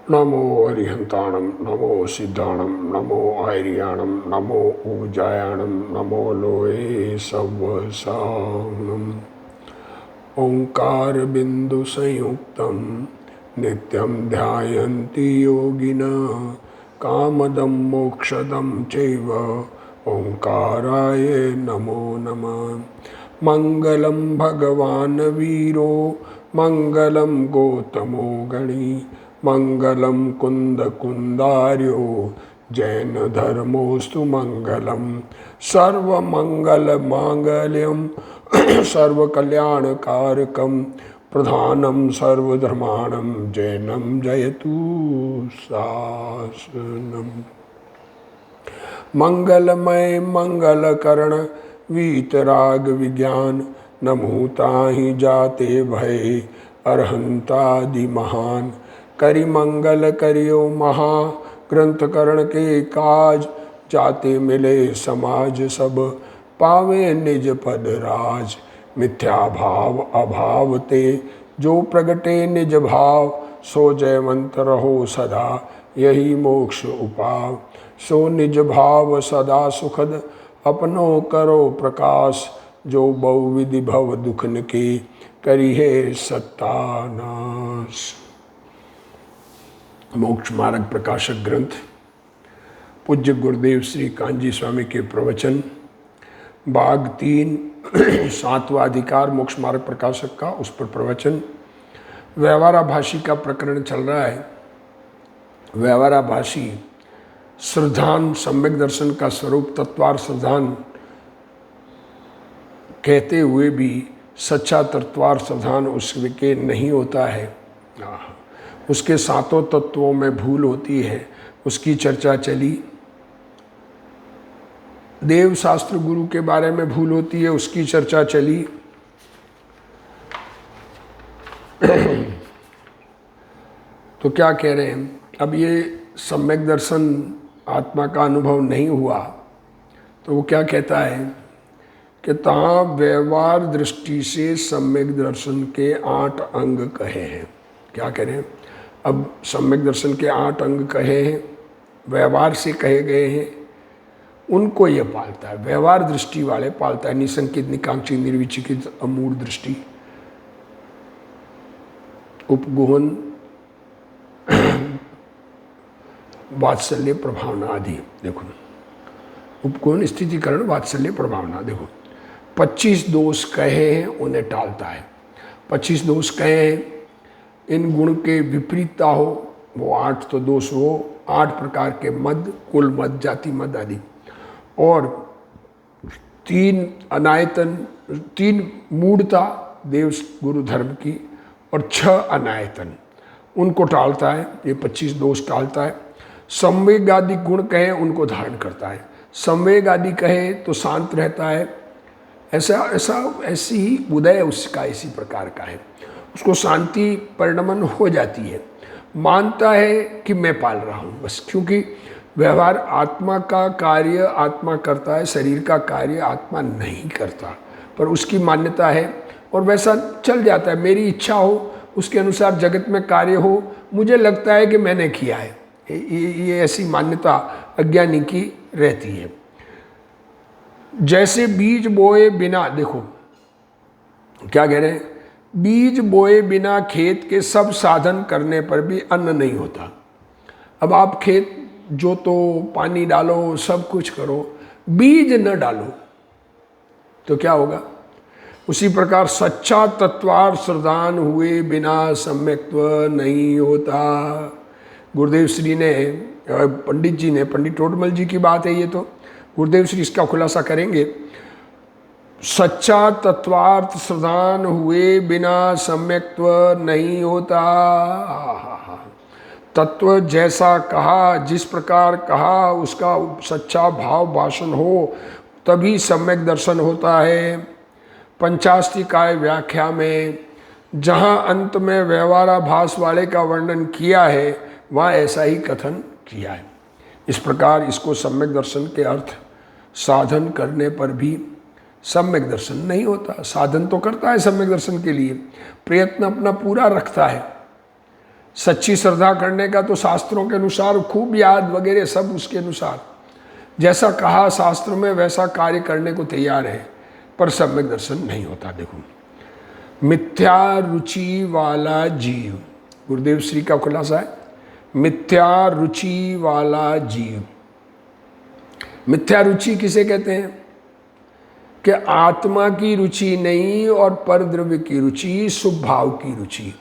नमो अरिहंताणम, नमो सिद्धाणम, नमो आर्याणम, नमो ऊर्जायाणम, नमो लोहे सवसानम। ओंकार बिंदु संयुक्तम नित्यं ध्यायन्ति योगिनः कामदं मोक्षदं चैव ओंकाराय नमो नमः। मंगलम भगवान वीरो मंगलम गौतमो गणी मंगलम कुंद कुंदार्यो जैन धर्मोस्तु मंगलम सर्वमंगल मांगल्यम सर्वकल्याणकारकम प्रधानम सर्वधर्माणम जैनम जयतु शासनम। मंगलमय मंगलकरण वीतराग विज्ञान नमूता ही जाते भय अरहंतादि महान। करि मंगल करियो महा ग्रंथकरण के काज जाते मिले समाज सब पावे निज पद राज। मिथ्या भाव अभाव ते जो प्रगटे निज भाव सो जयवंत रहो सदा यही मोक्ष उपाव। सो निज भाव सदा सुखद अपनो करो प्रकाश जो बहुविधि भव दुखन के करी है सत्तानाश। मोक्ष मार्ग प्रकाशक ग्रंथ पूज्य गुरुदेव श्री कांजी स्वामी के प्रवचन भाग 3 7वां अधिकार मोक्ष मार्ग प्रकाशक का, उस पर प्रवचन। व्यवहाराभाषी का प्रकरण चल रहा है। व्यवहाराभाषी श्रद्धान सम्यक दर्शन का स्वरूप तत्वार श्रद्धान कहते हुए भी सच्चा तत्वार श्रद्धान उसके नहीं होता है। उसके सातों तत्वों में भूल होती है, उसकी चर्चा चली। देव शास्त्र गुरु के बारे में भूल होती है, उसकी चर्चा चली। तो क्या कह रहे हैं, अब ये सम्यक दर्शन आत्मा का अनुभव नहीं हुआ तो वो क्या कहता है कि तहाँ व्यवहार दृष्टि से सम्यक दर्शन के 8 अंग कहे हैं। क्या कह रहे हैं, अब सम्यक दर्शन के 8 अंग कहे हैं, व्यवहार से कहे गए हैं, उनको ये पालता है। व्यवहार दृष्टि वाले पालता है। निसंकित निकांक्षी निर्विचिकित अमूढ़ दृष्टि, उपगुहन वात्सल्य प्रभावना आदि। देखो उपगुहन स्थितिकरण वात्सल्य प्रभावना। देखो 25 दोष कहे हैं, उन्हें टालता है। 25 दोष कहे हैं, इन गुण के विपरीतता हो वो 8 तो दोष हो, 8 प्रकार के मद, कुल मद, जाति मद आदि, और 3 अनायतन, 3 मूढ़ता देव गुरु धर्म की, और 6 अनायतन, उनको टालता है। ये 25 दोष टालता है। संवेग आदि गुण कहे उनको धारण करता है। संवेग आदि कहे तो शांत रहता है। ऐसी ही उदय उसका इसी प्रकार का है। उसको शांति परिणमन हो जाती है। मानता है कि मैं पाल रहा हूँ बस, क्योंकि व्यवहार आत्मा का कार्य आत्मा करता है, शरीर का कार्य आत्मा नहीं करता, पर उसकी मान्यता है और वैसा चल जाता है। मेरी इच्छा हो उसके अनुसार जगत में कार्य हो, मुझे लगता है कि मैंने किया है। ये ऐसी मान्यता अज्ञानी की रहती है। जैसे बीज बोए बिना, देखो क्या कह रहे हैं, बीज बोए बिना खेत के सब साधन करने पर भी अन्न नहीं होता। अब आप खेत जोतो, पानी डालो, सब कुछ करो, बीज न डालो तो क्या होगा। उसी प्रकार सच्चा तत्वार श्रद्धान हुए बिना सम्यक्त्व नहीं होता। गुरुदेव श्री ने, पंडित जी ने, पंडित टोडरमल जी की बात है ये, तो गुरुदेव श्री इसका खुलासा करेंगे। सच्चा तत्वार्थ श्रद्धान हुए बिना सम्यक्त्व नहीं होता। तत्व जैसा कहा, जिस प्रकार कहा, उसका सच्चा भाव भाषण हो तभी सम्यक दर्शन होता है। पंचाष्टिकाय व्याख्या में जहाँ अंत में व्यवहाराभास वाले का वर्णन किया है वहाँ ऐसा ही कथन किया है। इस प्रकार इसको सम्यक दर्शन के अर्थ साधन करने पर भी सम्यक दर्शन नहीं होता। साधन तो करता है सम्यक दर्शन के लिए, प्रयत्न अपना पूरा रखता है, सच्ची श्रद्धा करने का तो शास्त्रों के अनुसार खूब याद वगैरह सब उसके अनुसार जैसा कहा शास्त्र में वैसा कार्य करने को तैयार है, पर सम्यक दर्शन नहीं होता। देखो, मिथ्या रुचि वाला जीव, गुरुदेव श्री का खुलासा है, मिथ्या रुचि वाला जीव। मिथ्या रुचि किसे कहते हैं कि आत्मा की रुचि नहीं और पर द्रव्य की रुचि, शुभ भाव की रुचि,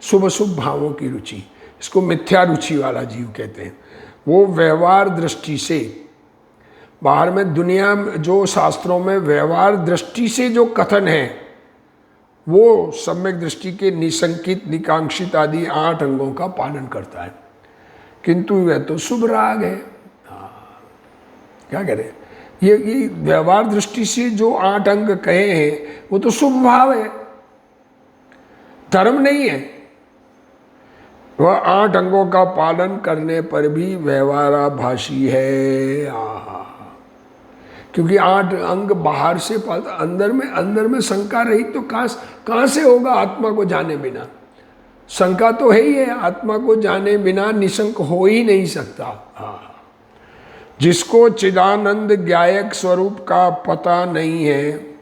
शुभ शुभ भावों की रुचि, इसको मिथ्या रुचि वाला जीव कहते हैं। वो व्यवहार दृष्टि से बाहर में दुनिया में जो शास्त्रों में व्यवहार दृष्टि से जो कथन है वो सम्यक दृष्टि के निसंकित, निकांक्षित आदि 8 अंगों का पालन करता है, किंतु वह तो शुभ राग है। क्या करें, ये व्यवहार दृष्टि से जो 8 अंग कहे हैं वो तो शुभ भाव है, धर्म नहीं है। वह 8 अंगों का पालन करने पर भी व्यवहाराभासी है। क्योंकि 8 अंग बाहर से पालता, अंदर में शंका रही तो कहाँ से होगा आत्मा को जाने बिना? शंका तो है ही है, आत्मा को जाने बिना निशंक हो ही नहीं सकता। जिसको चिदानंद ज्ञायक स्वरूप का पता नहीं है,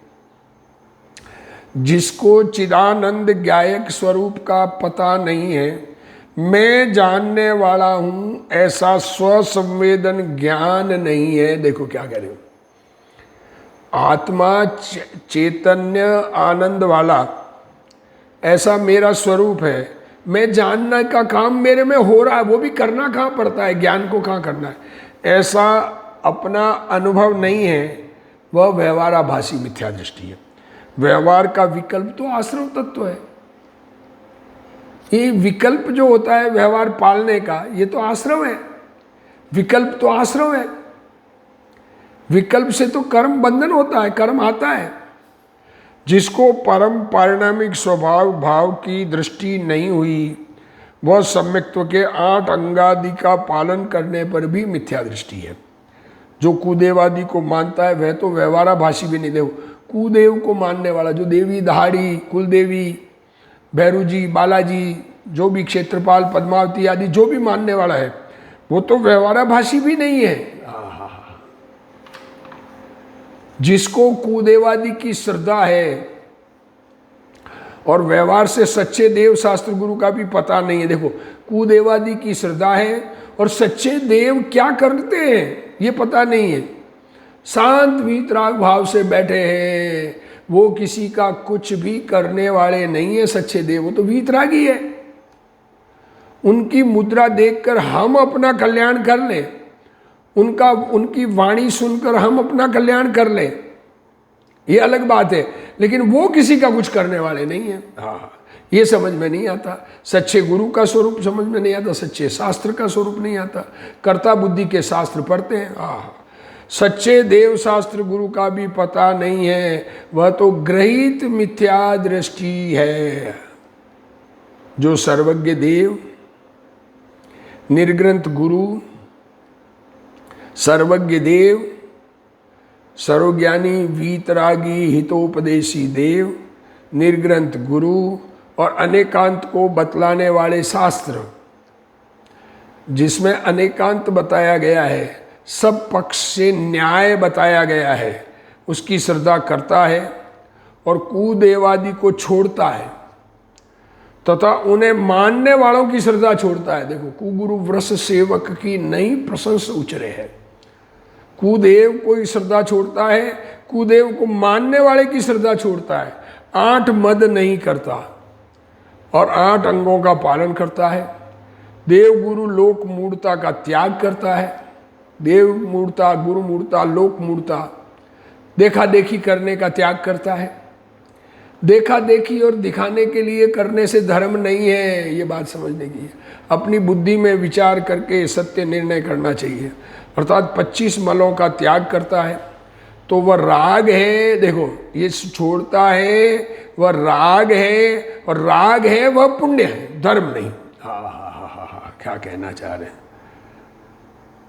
जिसको चिदानंद ज्ञायक स्वरूप का पता नहीं है, मैं जानने वाला हूं ऐसा स्वसंवेदन ज्ञान नहीं है। देखो क्या कह रहे हो, आत्मा चैतन्य आनंद वाला ऐसा मेरा स्वरूप है, मैं जानने का काम मेरे में हो रहा है, वो भी करना कहाँ पड़ता है, ज्ञान को कहाँ करना है, ऐसा अपना अनुभव नहीं है, वह व्यवहाराभासी मिथ्या दृष्टि है। व्यवहार का विकल्प तो आश्रव तत्व है। ये विकल्प जो होता है व्यवहार पालने का, ये तो आश्रव है, विकल्प तो आश्रव है। विकल्प से तो कर्म बंधन होता है, कर्म आता है। जिसको परम पारिणामिक स्वभाव भाव की दृष्टि नहीं हुई, वह सम्यक्त्व के 8 अंगादि का पालन करने पर भी मिथ्या दृष्टि है। जो कुदेवादि को मानता है वह तो व्यवहाराभासी भी नहीं। देखो, कुदेव को मानने वाला, जो देवी दहाड़ी, कुलदेवी, भैरू जी, बालाजी, जो भी क्षेत्रपाल, पद्मावती आदि जो भी मानने वाला है, वो तो व्यवहाराभासी भी नहीं है। जिसको कुदेवादि की श्रद्धा है और व्यवहार से सच्चे देव शास्त्र गुरु का भी पता नहीं है। देखो, कुदेवादि की श्रद्धा है और सच्चे देव क्या करते हैं ये पता नहीं है। शांत वीतराग भाव से बैठे हैं, वो किसी का कुछ भी करने वाले नहीं है सच्चे देव, वो तो वीतरागी है। उनकी मुद्रा देखकर हम अपना कल्याण कर लें, उनकी वाणी सुनकर हम अपना कल्याण कर लें, ये अलग बात है, लेकिन वो किसी का कुछ करने वाले नहीं है। ये समझ में नहीं आता। सच्चे गुरु का स्वरूप समझ में नहीं आता, सच्चे शास्त्र का स्वरूप नहीं आता। कर्ता बुद्धि के शास्त्र पढ़ते हैं, सच्चे देव शास्त्र गुरु का भी पता नहीं है, वह तो ग्रहित मिथ्या दृष्टि है। जो सर्वज्ञ देव, निर्ग्रंथ गुरु, सर्वज्ञ देव, सर्वज्ञानी वीतरागी हितोपदेशी देव, निर्ग्रंथ गुरु और अनेकांत को बतलाने वाले शास्त्र, जिसमें अनेकांत बताया गया है, सब पक्ष से न्याय बताया गया है, उसकी श्रद्धा करता है और कुदेवादि को छोड़ता है तथा उन्हें मानने वालों की श्रद्धा छोड़ता है। देखो, कुगुरु वृष सेवक की नई प्रशंसा उचरे है। कुदेव को श्रद्धा छोड़ता है, कुदेव को मानने वाले की श्रद्धा छोड़ता है, 8 मद नहीं करता और 8 अंगों का पालन करता है। देव गुरु लोक मूढ़ता का त्याग करता है। देव मूढ़ता, गुरु मूढ़ता, लोक मूढ़ता, देखा देखी करने का त्याग करता है। देखा देखी और दिखाने के लिए करने से धर्म नहीं है, ये बात समझने की है। अपनी बुद्धि में विचार करके सत्य निर्णय करना चाहिए। अर्थात 25 मलों का त्याग करता है तो वह राग है। देखो, ये छोड़ता है, वह राग है, और राग है वह पुण्य है, धर्म नहीं। क्या कहना चाह रहे हैं?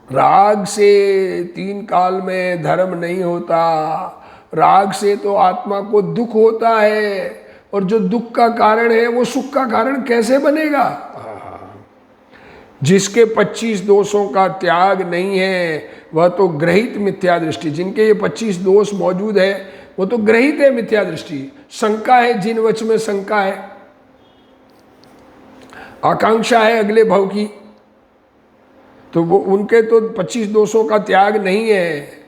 राग से 3 काल में धर्म नहीं होता। राग से तो आत्मा को दुख होता है, और जो दुख का कारण है वो सुख का कारण कैसे बनेगा? जिसके 25 दोषों का त्याग नहीं है वह तो ग्रहित मिथ्या दृष्टि, जिनके ये 25 दोष मौजूद है वो तो ग्रहित है मिथ्या दृष्टि। शंका है, जिन वच में शंका है, आकांक्षा है अगले भव की, तो वो उनके तो 25 दोषों का त्याग नहीं है।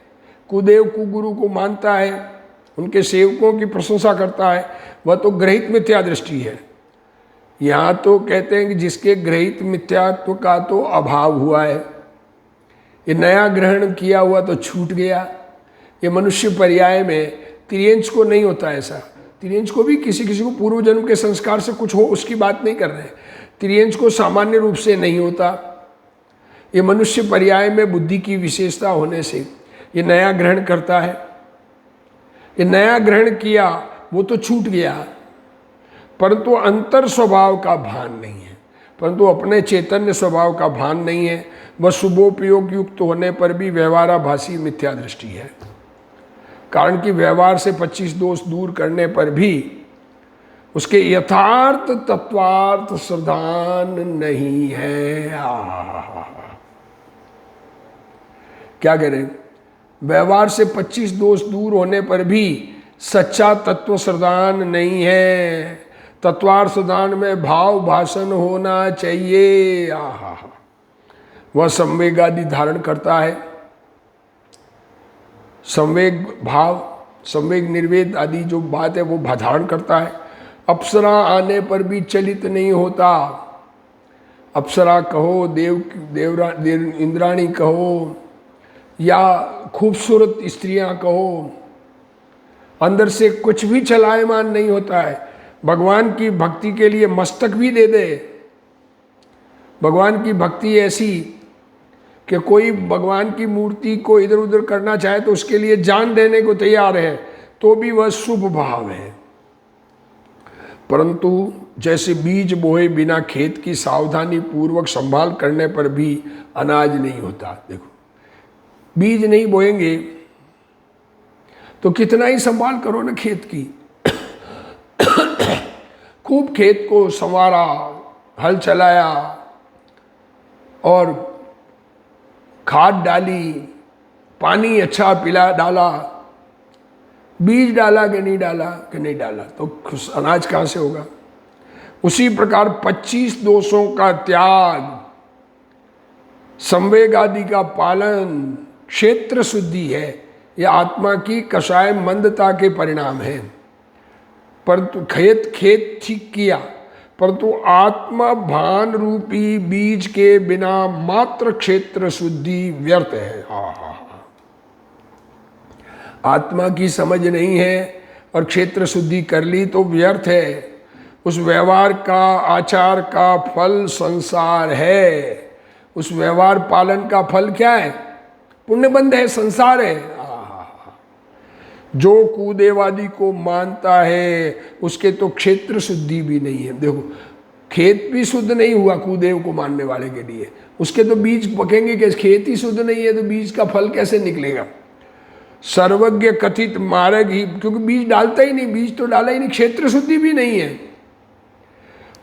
कुदेव कुगुरु को मानता है, उनके सेवकों की प्रशंसा करता है, वह तो ग्रहित मिथ्या दृष्टि है। यहाँ तो कहते हैं कि जिसके ग्रहित मिथ्यात्व का तो अभाव हुआ है, ये नया ग्रहण किया हुआ तो छूट गया। ये मनुष्य पर्याय में तिर्यंच को नहीं होता ऐसा। तिर्यंच को भी किसी किसी को पूर्व जन्म के संस्कार से कुछ हो उसकी बात नहीं कर रहे। तिर्यंच को सामान्य रूप से नहीं होता। ये मनुष्य पर्याय में बुद्धि की विशेषता होने से ये नया ग्रहण करता है। ये नया ग्रहण किया वो तो छूट गया, परंतु अंतर स्वभाव का भान नहीं है, परंतु अपने चैतन्य स्वभाव का भान नहीं है। वह शुभोपयोग युक्त होने पर भी व्यवहाराभासी मिथ्या दृष्टि है। कारण कि व्यवहार से 25 दोष दूर करने पर भी उसके यथार्थ तत्वार्थ श्रद्धान नहीं है। क्या करें? व्यवहार से 25 दोष दूर होने पर भी सच्चा तत्व श्रद्धान नहीं है। तत्वार्थ श्रद्धान में भाव भाषण होना चाहिए। वह संवेग आदि धारण करता है, संवेग भाव, संवेग निर्वेद आदि जो बात है वो धारण करता है। अप्सरा आने पर भी चलित नहीं होता। अप्सरा कहो, इंद्राणी कहो या खूबसूरत स्त्रियां कहो, अंदर से कुछ भी चलायमान नहीं होता है। भगवान की भक्ति के लिए मस्तक भी दे दे। भगवान की भक्ति ऐसी कि कोई भगवान की मूर्ति को इधर उधर करना चाहे तो उसके लिए जान देने को तैयार है, तो भी वह शुभ भाव है। परंतु जैसे बीज बोए बिना खेत की सावधानी पूर्वक संभाल करने पर भी अनाज नहीं होता। देखो, बीज नहीं बोएंगे तो कितना ही संभाल करो ना खेत की। खूब खेत को संवारा, हल चलाया और खाद डाली, पानी अच्छा पिला डाला, बीज डाला कि नहीं डाला तो अनाज कहाँ से होगा? उसी प्रकार 25 दोषों का त्याग, संवेग आदि का पालन क्षेत्र शुद्धि है। यह आत्मा की कषाय मंदता के परिणाम है। परंतु खेत ठीक किया, परंतु आत्मा भान रूपी बीज के बिना मात्र क्षेत्र शुद्धि व्यर्थ है। आत्मा की समझ नहीं है और क्षेत्र शुद्धि कर ली तो व्यर्थ है। उस व्यवहार का, आचार का फल संसार है। उस व्यवहार पालन का फल क्या है? पुण्यबंध है, संसार है। जो कुदेवादि को मानता है उसके तो क्षेत्र शुद्धि भी नहीं है। देखो, खेत भी शुद्ध नहीं हुआ कुदेव को मानने वाले के लिए, उसके तो बीज पकेंगे कैसे? खेत ही शुद्ध नहीं है तो बीज का फल कैसे निकलेगा? सर्वज्ञ कथित मार्ग ही, क्योंकि बीज डालता ही नहीं, बीज तो डाला ही नहीं, क्षेत्र शुद्धि भी नहीं है।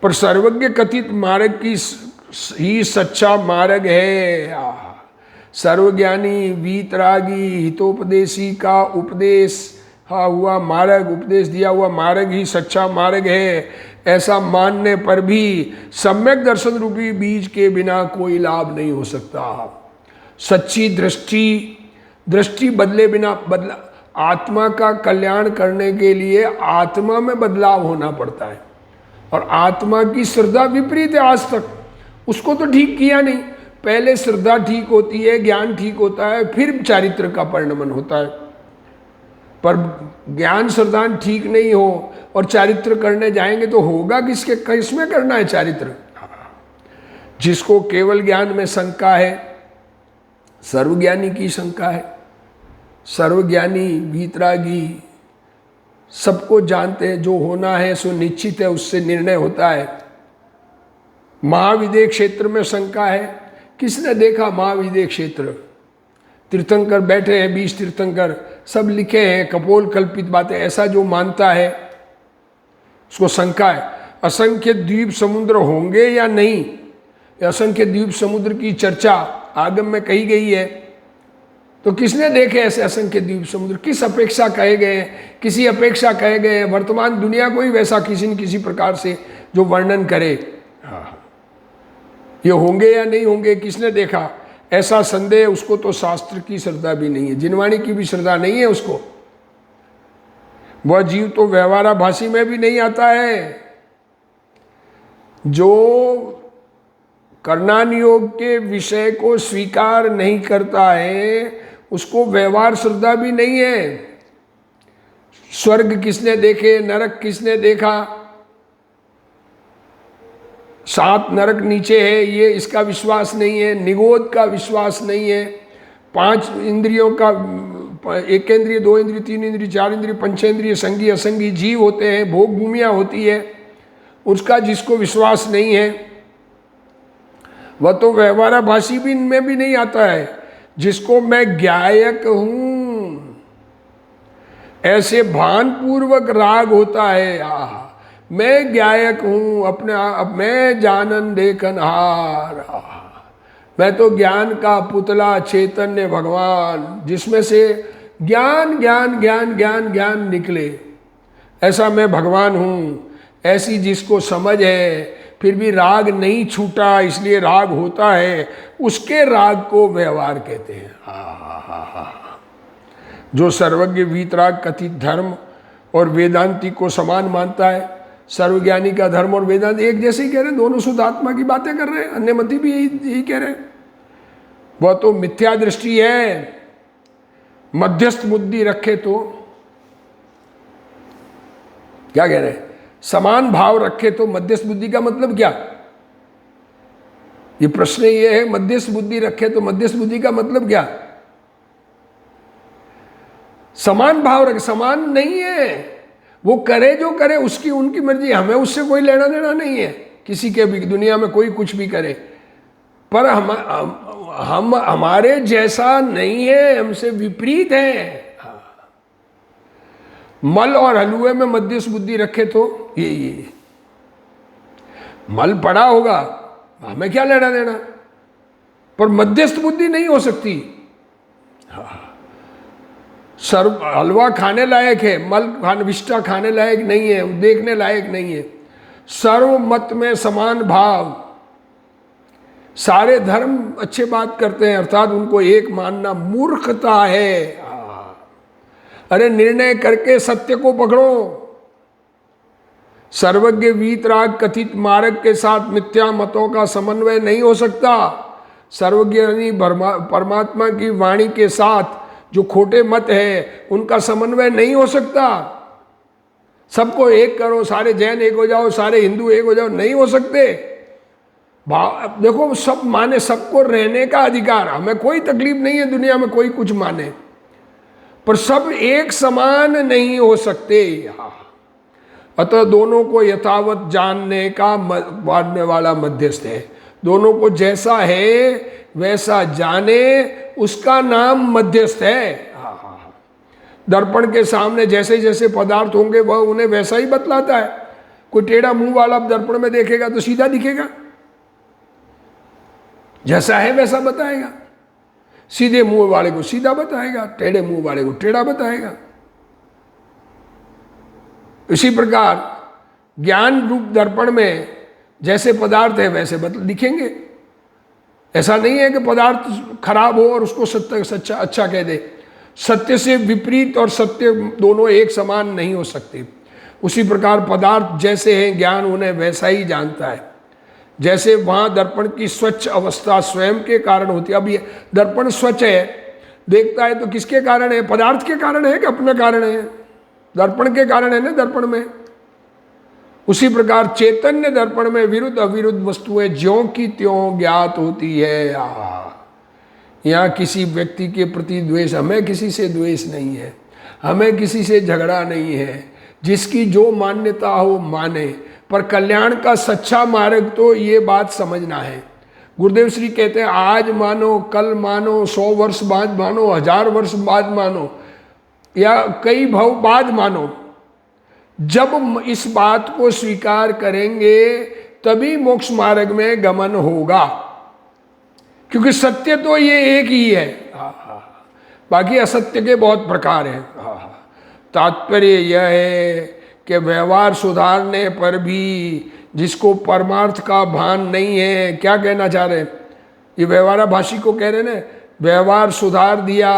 पर सर्वज्ञ कथित मार्ग की ही सच्चा मार्ग है। सर्वज्ञानी वीतरागी हितोपदेशी का उपदेश हुआ मार्ग, उपदेश दिया हुआ मार्ग ही सच्चा मार्ग है। ऐसा मानने पर भी सम्यक दर्शन रूपी बीज के बिना कोई लाभ नहीं हो सकता। सच्ची दृष्टि बदले बिना आत्मा का कल्याण करने के लिए आत्मा में बदलाव होना पड़ता है। और आत्मा की श्रद्धा विपरीत है आज तक, उसको तो ठीक किया नहीं। पहले श्रद्धा ठीक होती है, ज्ञान ठीक होता है, फिर चारित्र का परिणमन होता है। पर ज्ञान श्रद्धा ठीक नहीं हो और चारित्र करने जाएंगे तो होगा किसके? किसमें करना है चारित्र? जिसको केवल ज्ञान में शंका है, सर्वज्ञानी की शंका है। सर्वज्ञानी वीतरागी सबको जानते हैं, जो होना है सो निश्चित है, उससे निर्णय होता है। महाविदेह क्षेत्र में शंका है। किसने देखा महाविदेह क्षेत्र? तीर्थंकर बैठे हैं, 20 तीर्थंकर, सब लिखे हैं कपोल कल्पित बातें। ऐसा जो मानता है उसको शंका है। असंख्य द्वीप समुद्र होंगे या नहीं, असंख्य द्वीप समुद्र की चर्चा आगम में कही गई है, तो किसने देखे ऐसे असंख्य द्वीप समुद्र? किस अपेक्षा कहे गए हैं? किसी अपेक्षा कहे गए हैं? वर्तमान दुनिया को ही वैसा किसी न किसी प्रकार से जो वर्णन करे। ये होंगे या नहीं होंगे, किसने देखा? ऐसा संदेह उसको तो शास्त्र की श्रद्धा भी नहीं है, जिनवाणी की भी श्रद्धा नहीं है उसको। वह जीव तो व्यवहाराभासी में भी नहीं आता है। जो कर्णान योग के विषय को स्वीकार नहीं करता है उसको व्यवहार श्रद्धा भी नहीं है। स्वर्ग किसने देखे, नरक किसने देखा, 7 नरक नीचे है, ये इसका विश्वास नहीं है। निगोद का विश्वास नहीं है। 5 इंद्रियों का, 1 इंद्रिय, 2 इंद्रिय, 3 इंद्रिय, 4 इंद्रिय, पंचेंद्रिय, संगी असंगी जीव होते हैं, भोग भूमियाँ होती है, उसका जिसको विश्वास नहीं है वह तो व्यवहाराभासी भी इनमें भी नहीं आता है। जिसको मैं ज्ञायक हूं, ऐसे भान पूर्वक राग होता है, मैं ज्ञायक हूं, अपने आप मैं जानन देखन हार, मैं तो ज्ञान का पुतला चैतन्य भगवान, जिसमें से ज्ञान ज्ञान ज्ञान ज्ञान ज्ञान निकले, ऐसा मैं भगवान हूं। ऐसी जिसको समझ है, फिर भी राग नहीं छूटा इसलिए राग होता है, उसके राग को व्यवहार कहते हैं। जो सर्वज्ञ वीतराग कथित धर्म और वेदांती को समान मानता है, सर्वज्ञानी का धर्म और वेदांत एक जैसे ही कह रहे हैं, दोनों शुद्ध आत्मा की बातें कर रहे हैं, अन्य मती भी यही कह रहे हैं। वह तो मिथ्या दृष्टि है। मध्यस्थ बुद्धि रखे तो क्या कह रहे हैं? समान भाव रखे तो मध्यस्थ बुद्धि का मतलब क्या? ये प्रश्न ये है, मध्यस्थ बुद्धि रखे तो मध्यस्थ बुद्धि का मतलब क्या? समान भाव रखे, समान नहीं है। वो करे जो करे उसकी उनकी मर्जी, हमें उससे कोई लेना देना नहीं है। किसी के भी दुनिया में कोई कुछ भी करे, पर हम हमारे जैसा नहीं है, हमसे विपरीत है। मल और हलुए में मध्यस्थ बुद्धि रखे तो ये मल पड़ा होगा, हमें क्या लेना देना, पर मध्यस्थ बुद्धि नहीं हो सकती। सर्व हलवा खाने लायक है, मल विष्टा खाने लायक नहीं है, देखने लायक नहीं है। सर्व मत में समान भाव, सारे धर्म अच्छे बात करते हैं, अर्थात उनको एक मानना मूर्खता है। अरे निर्णय करके सत्य को पकड़ो। सर्वज्ञ वीतराग कथित मार्ग के साथ मिथ्या मतों का समन्वय नहीं हो सकता। सर्वज्ञ यानी परमात्मा की वाणी के साथ जो खोटे मत है उनका समन्वय नहीं हो सकता। सबको एक करो, सारे जैन एक हो जाओ, सारे हिंदू एक हो जाओ, नहीं हो सकते। देखो, सब माने, सबको रहने का अधिकार, हमें कोई तकलीफ नहीं है दुनिया में कोई कुछ माने, पर सब एक समान नहीं हो सकते। अतः दोनों को यथावत जानने का मानने वाला मध्यस्थ है। दोनों को जैसा है वैसा जाने, उसका नाम मध्यस्थ है। दर्पण के सामने जैसे जैसे पदार्थ होंगे वह उन्हें वैसा ही बतलाता है। कोई टेढ़ा मुंह वाला दर्पण में देखेगा तो सीधा दिखेगा, जैसा है वैसा बताएगा। सीधे मुंह वाले को सीधा बताएगा, टेढ़े मुंह वाले को टेढ़ा बताएगा। इसी प्रकार ज्ञान रूप दर्पण में जैसे पदार्थ है वैसे दिखेंगे। ऐसा नहीं है कि पदार्थ खराब हो और उसको सत्य सच्चा अच्छा कह दे। सत्य से विपरीत और सत्य दोनों एक समान नहीं हो सकते। उसी प्रकार पदार्थ जैसे हैं, ज्ञान उन्हें वैसा ही जानता है। जैसे वहाँ दर्पण की स्वच्छ अवस्था स्वयं के कारण होती है। अब ये दर्पण स्वच्छ है, देखता है तो किसके कारण है? पदार्थ के कारण है कि अपने कारण है? दर्पण के कारण है ना दर्पण में। उसी प्रकार चैतन्य दर्पण में विरुद्ध अविरुद्ध वस्तुएं ज्यों की त्यों ज्ञात होती है। यहाँ किसी व्यक्ति के प्रति द्वेष, हमें किसी से द्वेष नहीं है, हमें किसी से झगड़ा नहीं है। जिसकी जो मान्यता हो माने, पर कल्याण का सच्चा मार्ग तो ये बात समझना है। गुरुदेव श्री कहते हैं आज मानो, कल मानो, 100 वर्ष बाद मानो, 1000 वर्ष बाद मानो, या कई भव बाद मानो। जब इस बात को स्वीकार करेंगे तभी मोक्ष मार्ग में गमन होगा, क्योंकि सत्य तो ये एक ही है। बाकी असत्य के बहुत प्रकार हैं। तात्पर्य यह है कि व्यवहार सुधारने पर भी जिसको परमार्थ का भान नहीं है, क्या कहना चाह रहे हैं ये व्यवहाराभाषी को कह रहे ना, व्यवहार सुधार दिया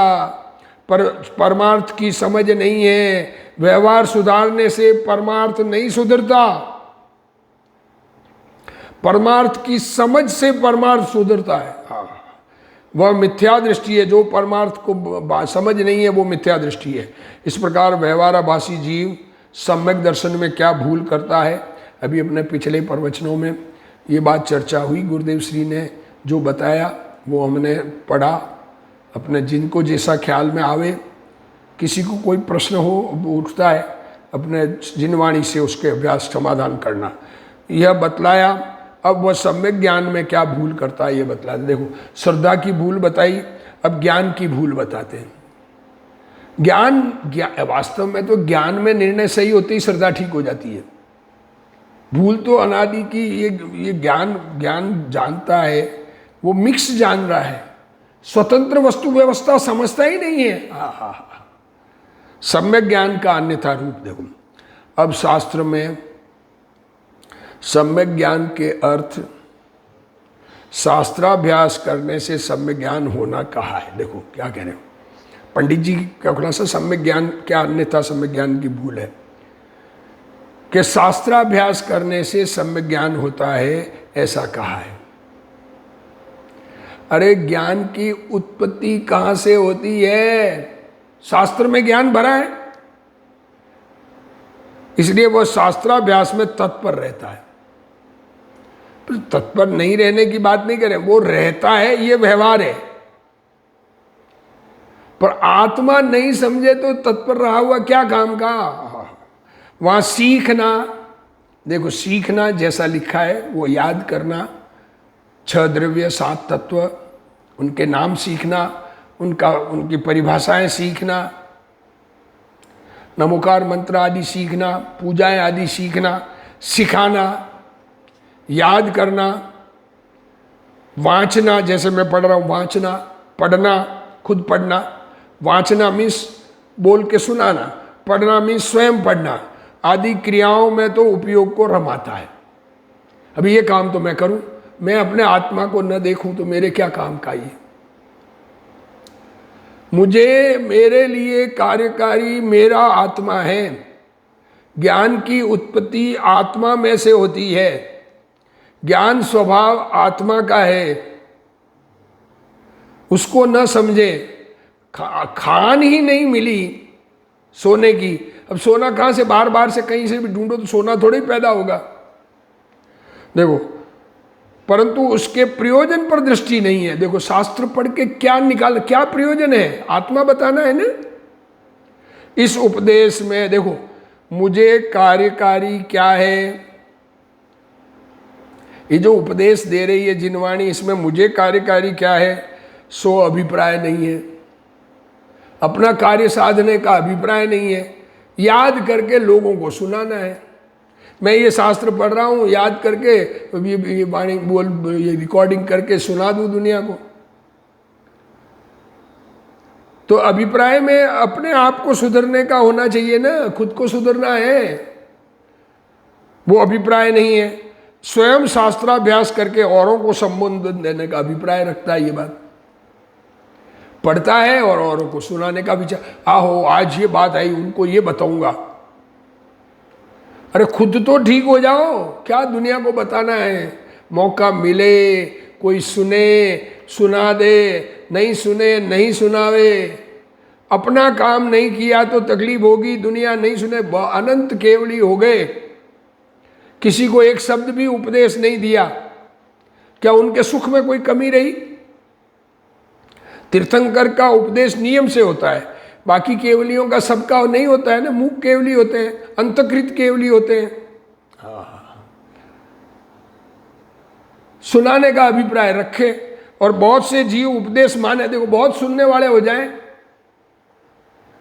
पर परमार्थ की समझ नहीं है। व्यवहार सुधारने से परमार्थ नहीं सुधरता, परमार्थ की समझ से परमार्थ सुधरता है। वह मिथ्या दृष्टि है, जो परमार्थ को समझ नहीं है वो मिथ्या दृष्टि है। इस प्रकार व्यवहाराभासी जीव सम्यक दर्शन में क्या भूल करता है, अभी अपने पिछले प्रवचनों में ये बात चर्चा हुई। गुरुदेव श्री ने जो बताया वो हमने पढ़ा। अपने जिनको जैसा ख्याल में आवे, किसी को कोई प्रश्न हो वो उठता है, अपने जिनवाणी से उसके अभ्यास समाधान करना, यह बतलाया। अब वह सम्यक ज्ञान में क्या भूल करता है ये बतलाते। देखो, श्रद्धा की भूल बताई, अब ज्ञान की भूल बताते हैं। ज्ञान वास्तव में तो ज्ञान में निर्णय सही होते ही श्रद्धा ठीक हो जाती है। भूल तो अनादि की, ये ज्ञान जानता है, वो मिक्स जान रहा है, स्वतंत्र वस्तु व्यवस्था समझता ही नहीं है। सम्यक ज्ञान का अन्यथा रूप देखो। अब शास्त्र में सम्यक ज्ञान के अर्थ शास्त्राभ्यास करने से सम्यक ज्ञान होना कहा है। देखो क्या कह रहे हो पंडित जी का खुलासा, सम्यक ज्ञान क्या अन्यथा सम्यक ज्ञान की भूल है कि शास्त्राभ्यास करने से सम्यक ज्ञान होता है, ऐसा कहा है। अरे ज्ञान की उत्पत्ति कहां से होती है? शास्त्र में ज्ञान भरा है, इसलिए वह शास्त्राभ्यास में तत्पर रहता है। तत्पर नहीं रहने की बात नहीं करें, वो रहता है, ये व्यवहार है। पर आत्मा नहीं समझे तो तत्पर रहा हुआ क्या काम का? वहां सीखना, देखो सीखना जैसा लिखा है वो याद करना, 6 द्रव्य 7 तत्व, उनके नाम सीखना, उनकी परिभाषाएं सीखना, नमोकार मंत्र आदि सीखना, पूजाएं आदि सीखना, सिखाना, याद करना, वांचना, जैसे मैं पढ़ रहा हूँ वांचना, पढ़ना, खुद पढ़ना। वांचना मीन्स बोल के सुनाना, पढ़ना मीन्स स्वयं पढ़ना, आदि क्रियाओं में तो उपयोग को रमाता है। अभी ये काम तो मैं करूं, मैं अपने आत्मा को न देखूं तो मेरे क्या काम का ये? मुझे, मेरे लिए कार्यकारी मेरा आत्मा है। ज्ञान की उत्पत्ति आत्मा में से होती है, ज्ञान स्वभाव आत्मा का है। उसको न समझे, खान ही नहीं मिली सोने की, अब सोना कहां से, बार बार से कहीं से भी ढूंढो तो सोना थोड़ी पैदा होगा। देखो, परंतु उसके प्रयोजन पर दृष्टि नहीं है। देखो शास्त्र पढ़ के क्या निकाल, क्या प्रयोजन है? आत्मा बताना है ना। इस उपदेश में देखो, मुझे कार्यकारी क्या है, ये जो उपदेश दे रही है जिनवाणी, इसमें मुझे कार्यकारी क्या है? सो अभिप्राय नहीं है, अपना कार्य साधने का अभिप्राय नहीं है, याद करके लोगों को सुनाना है। मैं ये शास्त्र पढ़ रहा हूँ, याद करके ये वाणी बोल, ये रिकॉर्डिंग करके सुना दूँ दुनिया को। तो अभिप्राय में अपने आप को सुधरने का होना चाहिए ना, खुद को सुधरना है, वो अभिप्राय नहीं है। स्वयं शास्त्राभ्यास करके औरों को संबोधन देने का अभिप्राय रखता है। ये बात पढ़ता है और औरों को सुनाने का विचार, आहो आज ये बात आई, उनको ये बताऊंगा। अरे खुद तो ठीक हो जाओ, क्या दुनिया को बताना है? मौका मिले कोई सुने सुना दे, नहीं सुने नहीं सुनावे। अपना काम नहीं किया तो तकलीफ होगी, दुनिया नहीं सुने, अनंत केवली हो गए। किसी को एक शब्द भी उपदेश नहीं दिया, क्या उनके सुख में कोई कमी रही? तीर्थंकर का उपदेश नियम से होता है, बाकी केवलियों का सबका नहीं होता है ना। मूक केवली होते हैं, अंतकृत केवली होते हैं। सुनाने का अभिप्राय रखे, और बहुत से जीव उपदेश माने। देखो बहुत सुनने वाले हो जाएं,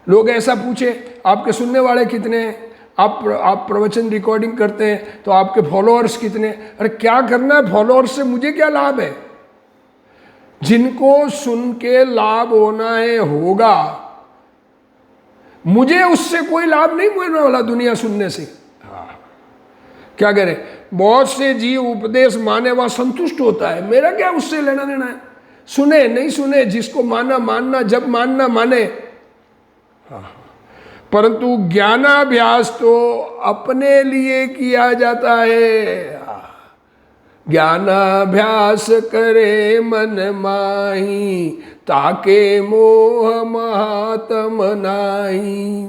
लोग ऐसा पूछे आपके सुनने वाले कितने हैं? आप प्रवचन रिकॉर्डिंग करते हैं तो आपके फॉलोअर्स कितने, अरे क्या करना है फॉलोअर्स से, मुझे क्या लाभ है। जिनको सुन के लाभ होना है होगा, मुझे उससे कोई लाभ नहीं मिलने वाला दुनिया सुनने से। क्या करें, बहुत से जीव उपदेश माने वह संतुष्ट होता है, मेरा क्या उससे लेना देना है। सुने नहीं सुने, जिसको माना मानना, जब मानना माने। परंतु ज्ञानाभ्यास तो अपने लिए किया जाता है। ज्ञानाभ्यास करे मन माही, ताके मोह महात्म नाही।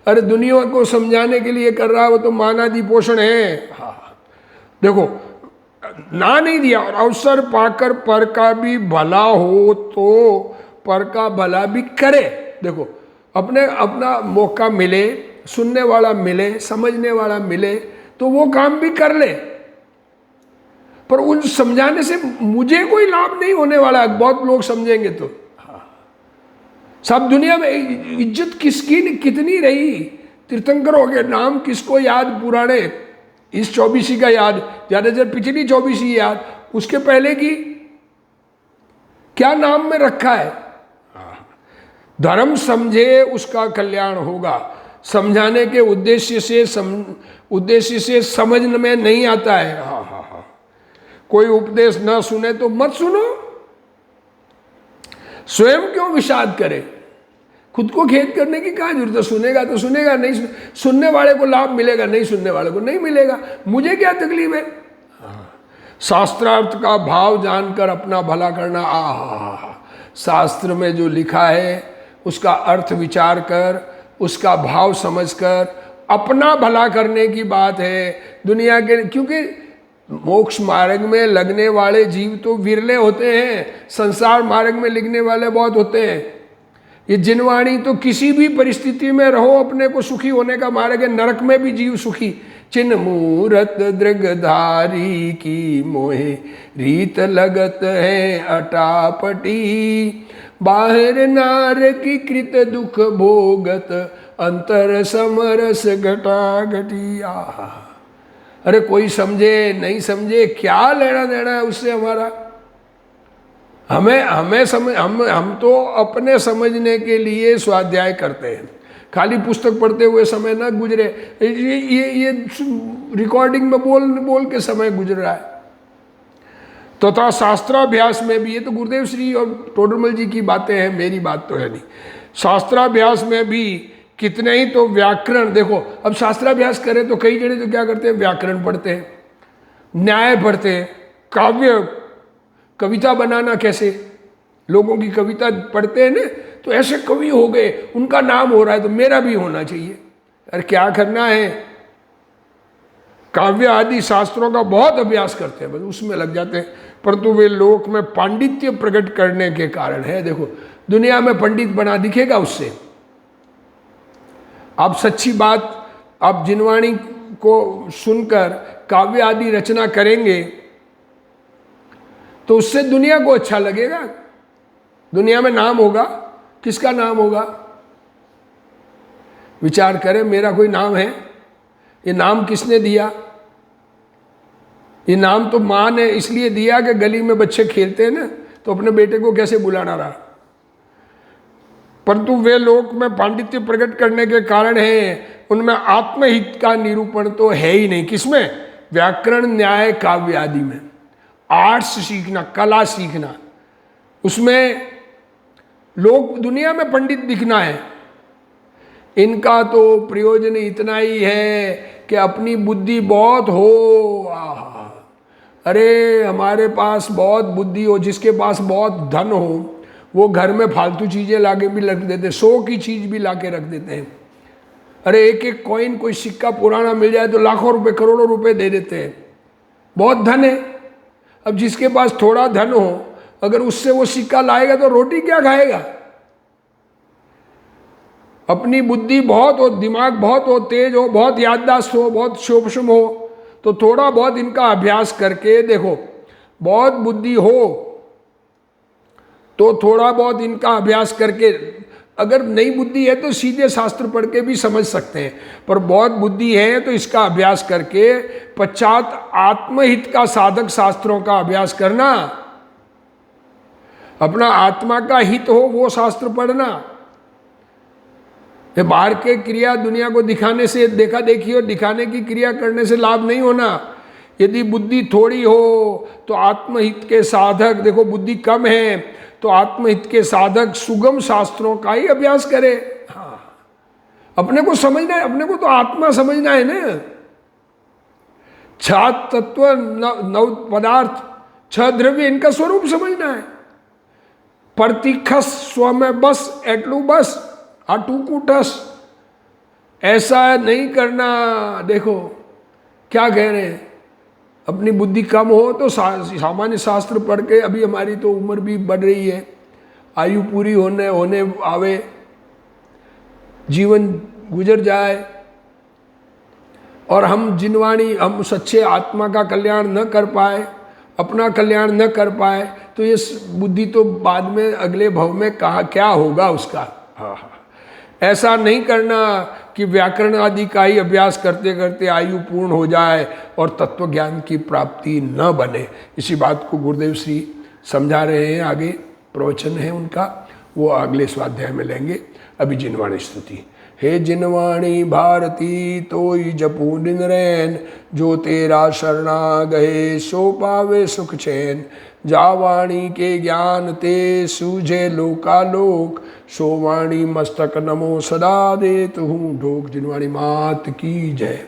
अरे दुनिया को समझाने के लिए कर रहा, वो तो मानादि पोषण है। देखो ना नहीं दिया, और अवसर पाकर पर का भी भला हो तो पर का भला भी करे। देखो अपना मौका मिले, सुनने वाला मिले, समझने वाला मिले तो वो काम भी कर ले, पर उन समझाने से मुझे कोई लाभ नहीं होने वाला। बहुत लोग समझेंगे तो सब दुनिया में इज्जत किसकी कितनी रही, तीर्थंकर हो गए, नाम किसको याद पुराने, इस 24 का याद, ज्यादातर पिछली 24 याद, उसके पहले की क्या नाम में रखा है। धर्म समझे उसका कल्याण होगा। समझाने के उद्देश्य से समझ में नहीं आता है। कोई उपदेश ना सुने तो मत सुनो, स्वयं क्यों विषाद करे, खुद को खेद करने की क्या जरूरत है। सुनेगा तो सुनेगा, नहीं सुनने वाले को लाभ मिलेगा, नहीं सुनने वाले को नहीं मिलेगा, मुझे क्या तकलीफ है। शास्त्रार्थ का भाव जानकर अपना भला करना। शास्त्र में जो लिखा है उसका अर्थ विचार कर, उसका भाव समझकर अपना भला करने की बात है दुनिया के। क्योंकि मोक्ष मार्ग में लगने वाले जीव तो विरले होते हैं, संसार मार्ग में लिखने वाले बहुत होते हैं। ये जिनवाणी तो किसी भी परिस्थिति में रहो अपने को सुखी होने का मार्ग है, नरक में भी जीव सुखी। चिन्ह मूरत दृगधारी की मोहे रीत लगत है अटापटी, बाहर नार की कृत दुख भोगत अंतर समरस घटा घटी। अरे कोई समझे नहीं समझे क्या लेना देना है उससे हमारा। हम तो अपने समझने के लिए स्वाध्याय करते हैं, खाली पुस्तक पढ़ते हुए समय ना गुजरे। ये रिकॉर्डिंग में बोल के समय गुजर रहा है। तथा शास्त्राभ्यास में भी, ये तो गुरुदेव श्री और टोडरमल जी की बातें हैं, मेरी बात तो है नहीं। शास्त्राभ्यास में भी कितने ही तो व्याकरण, देखो अब शास्त्राभ्यास करें तो कई जने तो क्या करते हैं, व्याकरण पढ़ते हैं, न्याय पढ़ते हैं, काव्य कविता बनाना कैसे, लोगों की कविता पढ़ते हैं ना, तो ऐसे कवि हो गए, उनका नाम हो रहा है तो मेरा भी होना चाहिए। अरे क्या करना है, काव्य आदि शास्त्रों का बहुत अभ्यास करते हैं, बस उसमें लग जाते हैं। परंतु वे लोक में पांडित्य प्रकट करने के कारण है। देखो दुनिया में पंडित बना दिखेगा उससे। आप सच्ची बात, आप जिनवाणी को सुनकर काव्य आदि रचना करेंगे तो उससे दुनिया को अच्छा लगेगा, दुनिया में नाम होगा। किसका नाम होगा, विचार करें। मेरा कोई नाम है, ये नाम किसने दिया? ये नाम तो माँ ने इसलिए दिया कि गली में बच्चे खेलते हैं ना, तो अपने बेटे को कैसे बुलाना रहा। परंतु वे लोक में पांडित्य प्रकट करने के कारण है, उनमें आत्महित का निरूपण तो है ही नहीं। किसमें? व्याकरण, न्याय, काव्य आदि में। आर्ट्स सीखना, कला सीखना, उसमें लोग दुनिया में पंडित दिखना है। इनका तो प्रयोजन इतना ही है कि अपनी बुद्धि बहुत हो। अरे हमारे पास बहुत बुद्धि हो, जिसके पास बहुत धन हो, वो घर में फालतू चीजें लाके भी रख देते, 100 की चीज भी लाके रख देते हैं। अरे एक एक कॉइन, कोई सिक्का पुराना मिल जाए तो लाखों रुपए, करोड़ों रुपए दे देते हैं, बहुत धन है। अब जिसके पास थोड़ा धन हो, अगर उससे वो सिक्का लाएगा तो रोटी क्या खाएगा? अपनी बुद्धि बहुत हो, दिमाग बहुत हो, तेज हो, बहुत याददाश्त हो, बहुत सूक्ष्म हो, तो थोड़ा बहुत इनका अभ्यास करके देखो, बहुत बुद्धि हो तो थोड़ा बहुत इनका अभ्यास करके अगर नई बुद्धि है तो सीधे शास्त्र पढ़ के भी समझ सकते हैं, पर बहुत बुद्धि है तो इसका अभ्यास करके पश्चात आत्महित का साधक शास्त्रों का अभ्यास करना, अपना आत्मा का हित हो वो शास्त्र पढ़ना। ये बाहर के क्रिया दुनिया को दिखाने से, देखा देखी और दिखाने की क्रिया करने से लाभ नहीं होना। यदि बुद्धि थोड़ी हो तो आत्महित के साधक, देखो बुद्धि कम है तो आत्महित के साधक सुगम शास्त्रों का ही अभ्यास करे। हाँ, अपने को समझना है, अपने को तो आत्मा समझना है ना। छह तत्व, नव पदार्थ, छह द्रव्य, इनका स्वरूप समझना है। प्रतिखस स्व में बस एटलू बस आटू टस, ऐसा नहीं करना। देखो क्या कह रहे हैं, अपनी बुद्धि कम हो तो सामान्य शास्त्र पढ़ के, अभी हमारी तो उम्र भी बढ़ रही है, आयु पूरी होने आवे, जीवन गुजर जाए और हम जिनवाणी, हम सच्चे आत्मा का कल्याण न कर पाए, अपना कल्याण न कर पाए, तो ये बुद्धि तो बाद में अगले भव में कहा क्या होगा उसका। हाँ, ऐसा नहीं करना कि व्याकरण आदि का ही अभ्यास करते करते आयु पूर्ण हो जाए और तत्व ज्ञान की प्राप्ति न बने। इसी बात को गुरुदेव श्री समझा रहे हैं, आगे प्रवचन है उनका, वो अगले स्वाध्याय में लेंगे। अभी जिनवाणी स्तुति। हे जिनवाणी भारती तोई जपू दिन रैन, जो तेरा शरणा गए सो पावे सुख चैन। जावाणी के ज्ञान ते सूझे लोकालोक, सो वाणी मस्तक नमो सदा देत हूँ ढोक। जिनवाणी मात की जय।